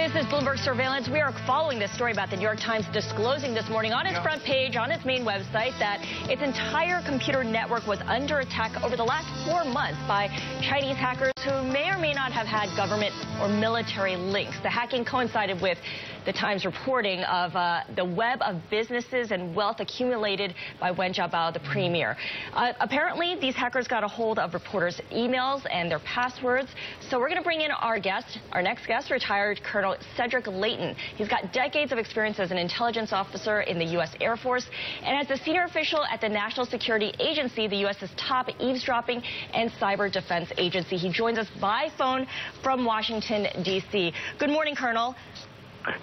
This is Bloomberg Surveillance. We are following this story about the New York Times disclosing this morning on its front page, on its main website, that its entire computer network was under attack over the last 4 months by Chinese hackers who may or may not have had government or military links. The hacking coincided with the Times reporting of the web of businesses and wealth accumulated by Wen Jiabao, the premier. Apparently, these hackers got a hold of reporters' emails and their passwords. So we're going to bring in our next guest, retired Colonel Cedric Leighton. He's got decades of experience as an intelligence officer in the U.S. Air Force and as a senior official at the National Security Agency, the U.S.'s top eavesdropping and cyber defense agency. He joins us by phone from Washington, D.C. Good morning, Colonel.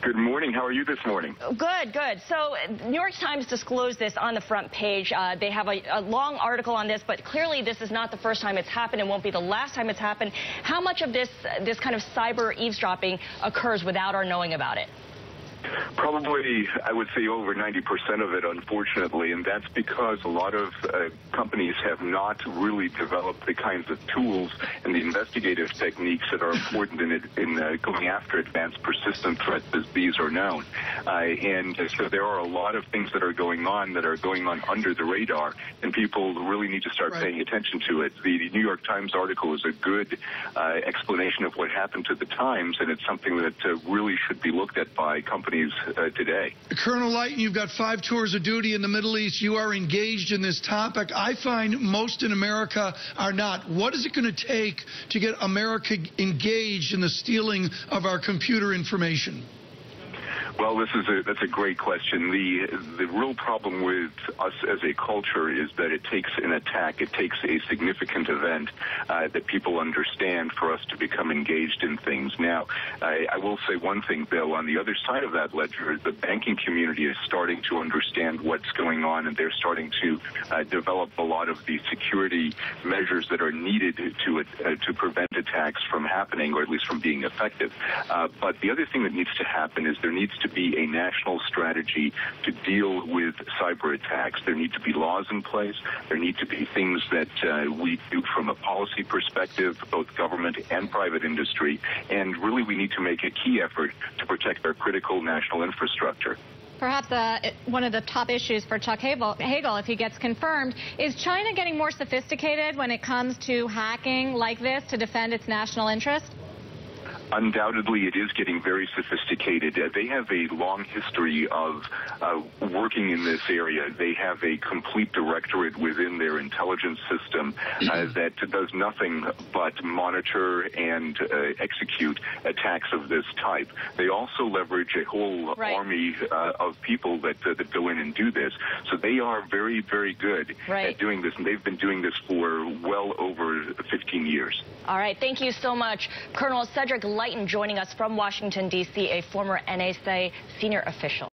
Good morning. How are you this morning? Good, good. So New York Times disclosed this on the front page. They have a long article on this, but clearly this is not the first time it's happened. It won't be the last time it's happened. How much of this kind of cyber eavesdropping occurs without our knowing about it? Probably, I would say over 90% of it, unfortunately, and that's because a lot of companies have not really developed the kinds of tools and the investigative techniques that are important in going after advanced persistent threats as these are known. And so there are a lot of things that are going on under the radar, and people really need to start paying attention to it. The New York Times article is a good explanation of what happened to the Times, and it's something that really should be looked at by companies today. Colonel Leighton, you've got 5 tours of duty in the Middle East. You are engaged in this topic. I find most in America are not. What is it going to take to get America engaged in the stealing of our computer information? Well, that's a great question. The real problem with us as a culture is that it takes an attack, it takes a significant event that people understand for us to become engaged in things. Now, I will say one thing, Bill. On the other side of that ledger, the banking community is starting to understand what's going on, and they're starting to develop a lot of the security measures that are needed to prevent attacks from happening, or at least from being effective. But the other thing that needs to happen is there needs to be a national strategy to deal with cyber attacks. There need to be laws in place. There need to be things that we do from a policy perspective, both government and private industry. And really, we need to make a key effort to protect our critical national infrastructure. Perhaps one of the top issues for Chuck Hagel, if he gets confirmed, is China getting more sophisticated when it comes to hacking like this to defend its national interest? Undoubtedly, it is getting very sophisticated. They have a long history of working in this area. They have a complete directorate within their intelligence system that does nothing but monitor and execute attacks of this type. They also leverage a whole army of people that go in and do this. So they are very, very good at doing this, and they've been doing this for well over 15 years. All right. Thank you so much. Colonel Cedric Leighton joining us from Washington, D.C., a former NSA senior official.